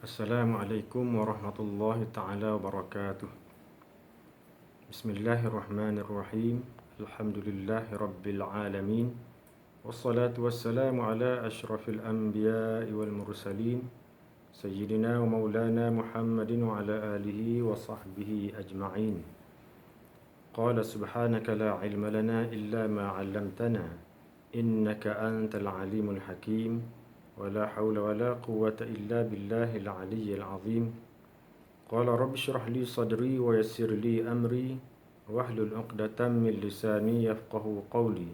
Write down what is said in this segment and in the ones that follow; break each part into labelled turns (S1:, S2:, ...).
S1: Assalamualaikum warahmatullahi taala wabarakatuh. Bismillahirrahmanirrahim. Alhamdulillahi rabbil alamin. Wassalatu wassalamu ala asyrafil anbiya'i wal mursalin. Sayyidina wa maulana Muhammadin wa ala alihi wa sahbihi ajma'in. Qala subhanaka la ilma lana illa ma 'allamtana. Innaka antal alimul hakim. ولا حول ولا قوة إلا بالله العلي العظيم قال رب اشرح لي صدري ويسر لي أمري واحلل عقدة من لساني يفقه قولي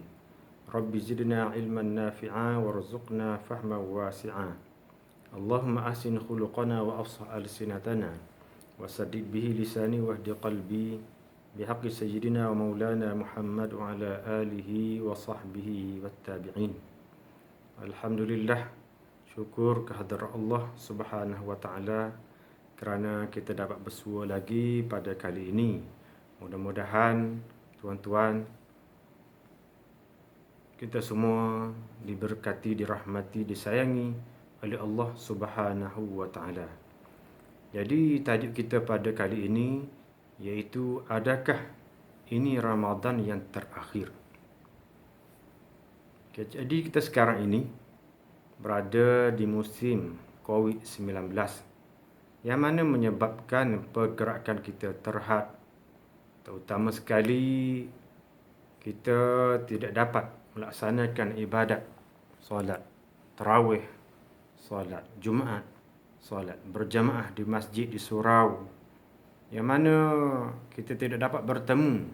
S1: رب زدنا علما نافعا وارزقنا فهما واسعا اللهم أحسن خلقنا وأفصح ألسنتنا وسدد به لساني واهد قلبي بحق سيدنا ومولانا محمد وعلى آله وصحبه والتابعين. Alhamdulillah, syukur kehadrat Allah Subhanahu wa taala kerana kita dapat bersua lagi pada kali ini. Mudah-mudahan tuan-tuan kita semua diberkati, dirahmati, disayangi oleh Allah Subhanahu wa taala. Jadi tajuk kita pada kali ini iaitu adakah ini Ramadan yang terakhir? Okay, jadi kita sekarang ini berada di musim COVID-19 yang mana menyebabkan pergerakan kita terhad. Terutama sekali kita tidak dapat melaksanakan ibadat solat tarawih, solat Jumaat, solat berjamaah di masjid di surau, yang mana kita tidak dapat bertemu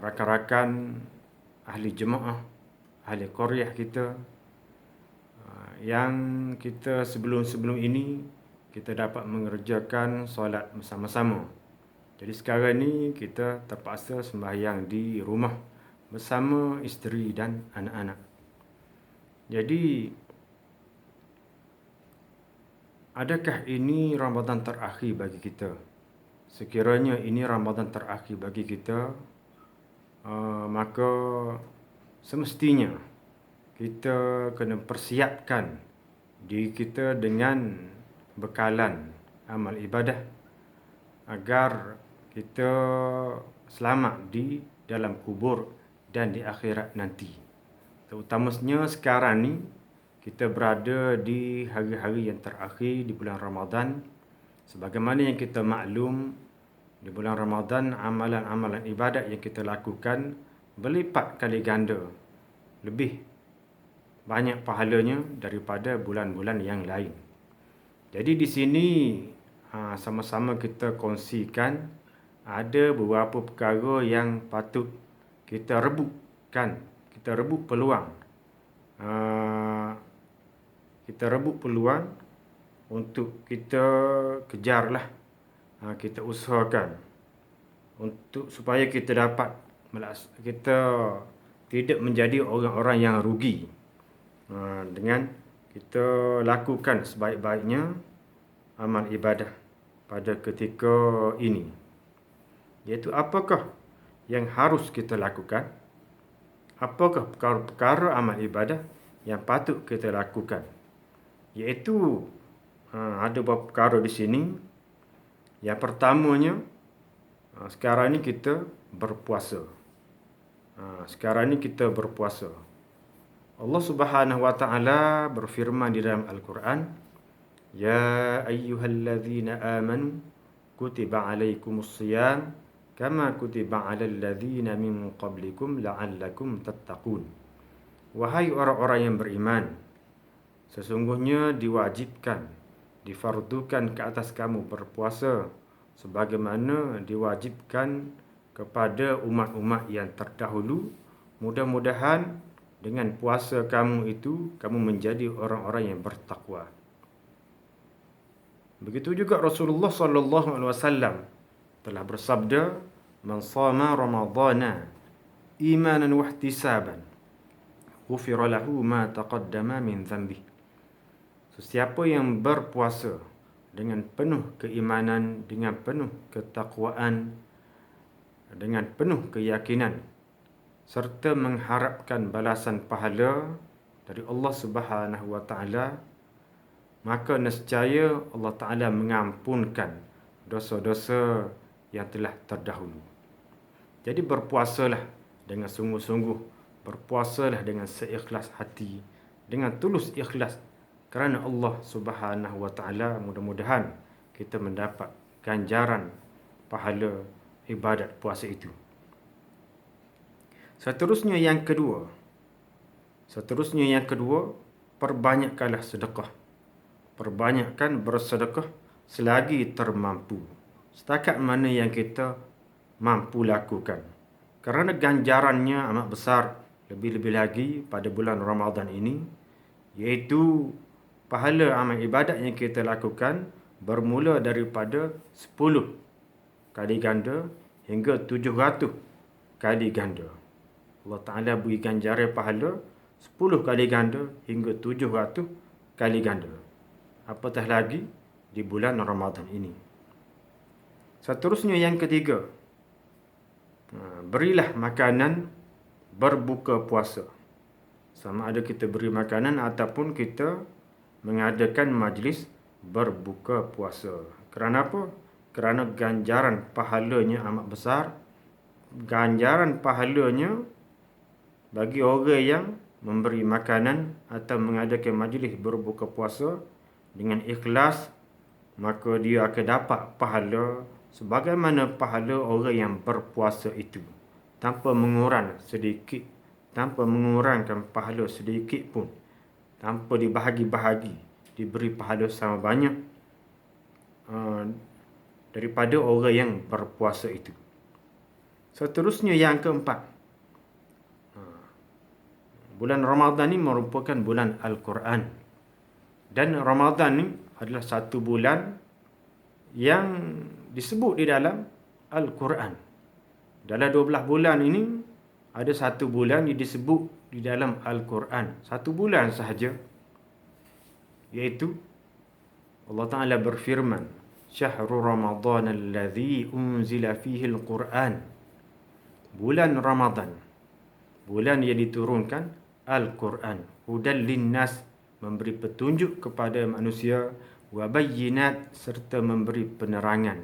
S1: rakan-rakan ahli jemaah, ahli qaryah kita, yang kita sebelum ini kita dapat mengerjakan solat bersama-sama. Jadi sekarang ni kita terpaksa sembahyang di rumah bersama isteri dan anak-anak. Jadi adakah ini Ramadan terakhir bagi kita? Sekiranya ini Ramadan terakhir bagi kita, maka semestinya kita kena persiapkan diri kita dengan bekalan amal ibadah agar kita selamat di dalam kubur dan di akhirat nanti. Terutamanya sekarang ni kita berada di hari-hari yang terakhir di bulan Ramadan. Sebagaimana yang kita maklum, di bulan Ramadan amalan-amalan ibadat yang kita lakukan berlipat kali ganda, lebih banyak pahalanya daripada bulan-bulan yang lain. Jadi di sini sama-sama kita kongsikan ada beberapa perkara yang patut kita rebutkan, kita rebut peluang. Kita rebut peluang untuk kita kejarlah, kita usahakan untuk supaya kita dapat kita tidak menjadi orang-orang yang rugi. Dengan kita lakukan sebaik-baiknya amal ibadah pada ketika ini. Iaitu apakah yang harus kita lakukan? Apakah perkara-perkara amal ibadah yang patut kita lakukan? Iaitu ada beberapa perkara di sini. Yang pertamanya, sekarang ni kita berpuasa. Allah Subhanahu wa taala berfirman di dalam Al-Quran, Ya ayyuhalladzina amanu kutiba alaikumusiyam kama kutiba alal ladzina min qablikum la'allakum tattaqun. Wahai orang-orang yang beriman, sesungguhnya diwajibkan, difardukan ke atas kamu berpuasa sebagaimana diwajibkan kepada umat-umat yang terdahulu. Mudah-mudahan dengan puasa kamu itu, kamu menjadi orang-orang yang bertakwa. Begitu juga Rasulullah SAW telah bersabda, Man shama Ramadana imanan wa ihtisaban, ghufira lahu ma taqaddama min dhanbi. Sesiapa yang berpuasa dengan penuh keimanan, dengan penuh ketakwaan, dengan penuh keyakinan, serta mengharapkan balasan pahala dari Allah Subhanahu wa taala, maka nescaya Allah Ta'ala mengampunkan dosa-dosa yang telah terdahulu. Jadi berpuasalah dengan sungguh-sungguh, berpuasalah dengan seikhlas hati, dengan tulus ikhlas kerana Allah Subhanahu wa Ta'ala. Mudah-mudahan kita mendapat ganjaran pahala ibadat puasa itu. Seterusnya yang kedua, perbanyakkanlah sedekah. Perbanyakkan bersedekah selagi termampu. Setakat mana yang kita mampu lakukan. Kerana ganjarannya amat besar, lebih-lebih lagi pada bulan Ramadan ini, iaitu pahala amal ibadat yang kita lakukan bermula daripada 10 kali ganda hingga 700 kali ganda. Allah Ta'ala beri ganjaran pahala 10 kali ganda hingga 700 kali ganda. Apatah lagi di bulan Ramadan ini. Seterusnya yang ketiga, berilah makanan berbuka puasa. Sama ada kita beri makanan ataupun kita mengadakan majlis berbuka puasa. Kerana apa? Kerana ganjaran pahalanya amat besar. Ganjaran pahalanya bagi orang yang memberi makanan atau mengadakan majlis berbuka puasa dengan ikhlas, maka dia akan dapat pahala sebagaimana pahala orang yang berpuasa itu, tanpa mengurangkan pahala sedikit pun, tanpa dibahagi-bahagi, diberi pahala sama banyak daripada orang yang berpuasa itu. Seterusnya yang keempat, bulan Ramadan ini merupakan bulan Al-Quran. Dan Ramadan ini adalah satu bulan yang disebut di dalam Al-Quran. Dalam 12 bulan ini, ada satu bulan yang disebut di dalam Al-Quran. Satu bulan sahaja. Iaitu Allah Ta'ala berfirman, Syahrul Ramadan alladhi unzila fihi al-Quran. Bulan Ramadan. Bulan yang diturunkan Al-Quran. Hudan linnas, memberi petunjuk kepada manusia, wa bayyinat, serta memberi penerangan,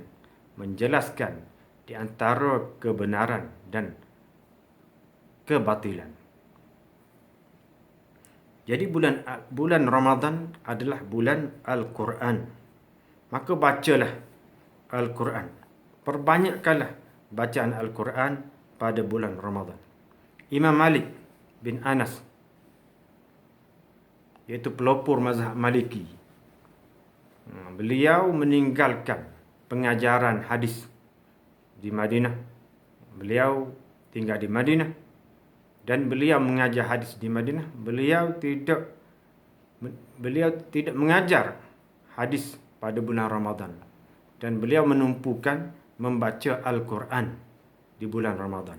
S1: menjelaskan di antara kebenaran dan kebatilan. Jadi bulan Ramadan adalah bulan Al-Quran. Maka bacalah Al-Quran. Perbanyakkanlah bacaan Al-Quran pada bulan Ramadan. Imam Malik bin Anas, iaitu pelopor mazhab Maliki, beliau meninggalkan pengajaran hadis di Madinah. Beliau tinggal di Madinah dan beliau mengajar hadis di Madinah. Beliau tidak mengajar hadis pada bulan Ramadan, dan beliau menumpukan membaca Al-Quran di bulan Ramadan.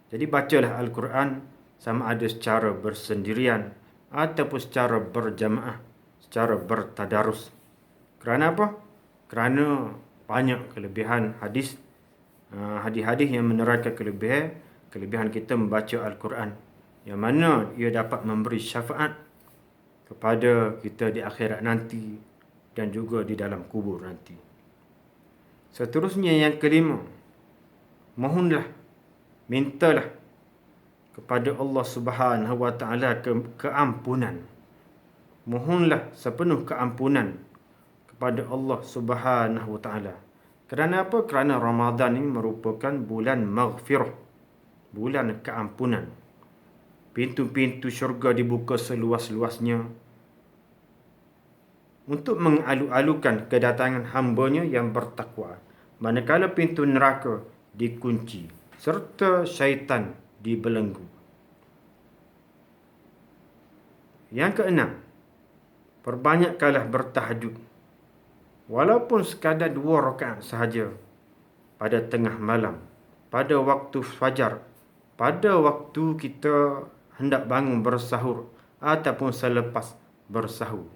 S1: Jadi bacalah Al-Quran sama ada secara bersendirian ataupun secara berjamaah, secara bertadarus. Kerana apa? Kerana banyak kelebihan hadis, hadis-hadis yang menerangkan kelebihan kita membaca Al-Quran, yang mana ia dapat memberi syafaat kepada kita di akhirat nanti dan juga di dalam kubur nanti. Seterusnya yang kelima, mohonlah, mintalah kepada Allah Subhanahu wa Ta'ala keampunan. Mohonlah sepenuh keampunan kepada Allah Subhanahu wa Ta'ala. Kerana apa? Kerana Ramadan ini merupakan bulan maghfirah, bulan keampunan. Pintu-pintu syurga dibuka seluas-luasnya untuk mengalu-alukan kedatangan hamba-Nya yang bertakwa, manakala pintu neraka dikunci serta syaitan dibelenggu. Yang keenam, perbanyakkanlah bertahajud, walaupun sekadar 2 rakaat sahaja pada tengah malam, pada waktu fajar, pada waktu kita hendak bangun bersahur ataupun selepas bersahur.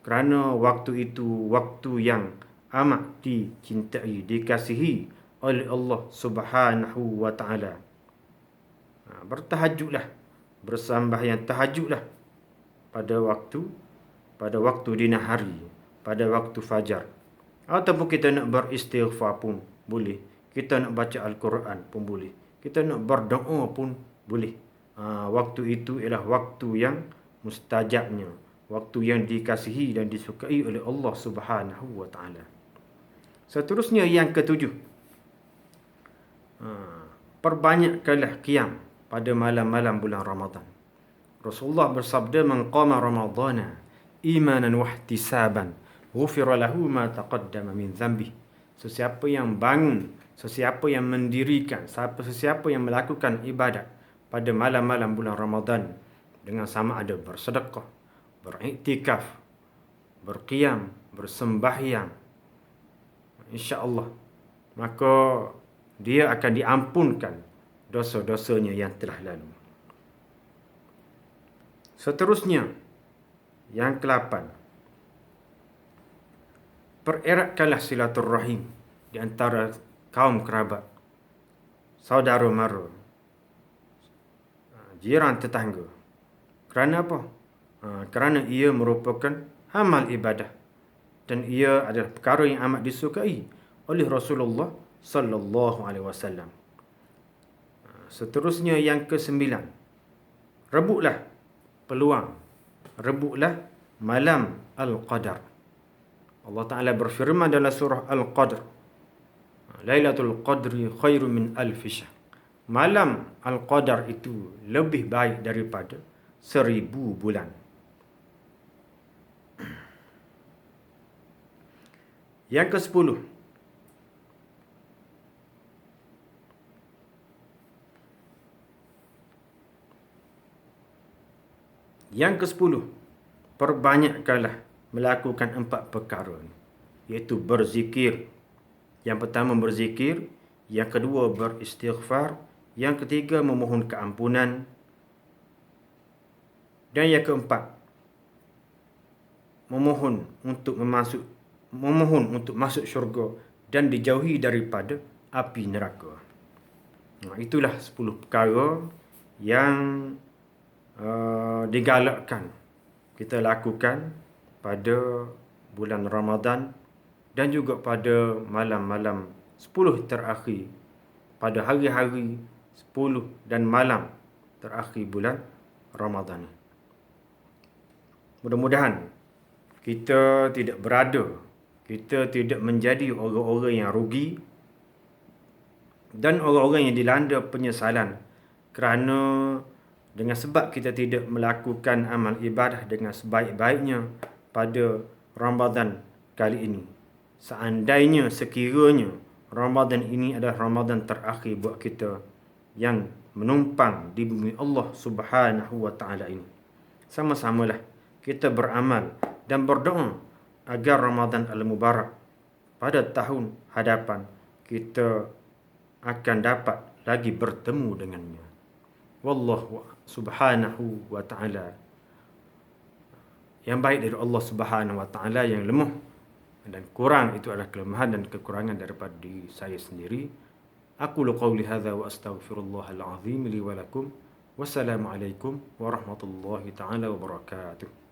S1: Kerana waktu itu waktu yang amat dicintai, dikasihi oleh Allah Subhanahu wa Ta'ala. Bertahajudlah, bersembahyang tahajudlah pada pada waktu dini hari, pada waktu fajar. Ataupun kita nak beristighfar pun boleh. Kita nak baca Al-Quran pun boleh. Kita nak berdoa pun boleh. Waktu itu ialah waktu yang mustajabnya. Waktu yang dikasihi dan disukai oleh Allah Subhanahu wa ta'ala. Seterusnya yang ketujuh. Perbanyakkanlah qiyam pada malam-malam bulan Ramadan. Rasulullah bersabda, "Man qama Ramadana imanan wa ihtisaban, ghufira lahu ma taqaddama min dhanbi." Sesiapa yang bangun, sesiapa yang mendirikan, sesiapa yang melakukan ibadat pada malam-malam bulan Ramadan dengan sama ada bersedekah, beriktikaf, berqiyam, bersembahyang, insya-Allah, maka dia akan diampunkan dosa-dosanya yang telah lalu. Seterusnya, yang ke-8. Pereratkanlah silaturrahim di antara kaum kerabat, saudara mara, jiran tetangga. Kerana apa? Kerana ia merupakan amal ibadah dan ia adalah perkara yang amat disukai oleh Rasulullah sallallahu alaihi wasallam. Seterusnya yang ke-9. Rebutlah peluang, rebutlah malam Al-Qadar. Allah Ta'ala berfirman dalam surah Al-Qadr, Lailatul Qadri khairu min alfi syahr. Malam Al-Qadar itu lebih baik daripada 1000 bulan. Yang ke-10. Yang ke-10. Perbanyakkanlah melakukan 4 perkara, iaitu berzikir. Yang pertama berzikir, yang kedua beristighfar, yang ketiga memohon keampunan, dan yang keempat memohon untuk masuk syurga dan dijauhi daripada api neraka. Itulah 10 perkara yang digalakkan kita lakukan pada bulan Ramadan dan juga pada malam-malam 10 terakhir, pada hari-hari 10 dan malam terakhir bulan Ramadan. Mudah-mudahan kita tidak menjadi orang-orang yang rugi dan orang-orang yang dilanda penyesalan kerana dengan sebab kita tidak melakukan amal ibadah dengan sebaik-baiknya pada Ramadan kali ini. Seandainya, sekiranya Ramadan ini adalah Ramadan terakhir buat kita yang menumpang di bumi Allah Subhanahu wa ta'ala ini, sama-samalah kita beramal dan berdoa agar Ramadan al-Mubarak pada tahun hadapan kita akan dapat lagi bertemu dengannya. Wallahu Subhanahu wa ta'ala yang baik dari Allah Subhanahu wa ta'ala, yang lemah dan kurang itu adalah kelemahan dan kekurangan daripada diri saya sendiri. Aqulu qawli hadza wa astaghfirullahal azim li wa lakum. Wassalamualaikum warahmatullahi taala wabarakatuh.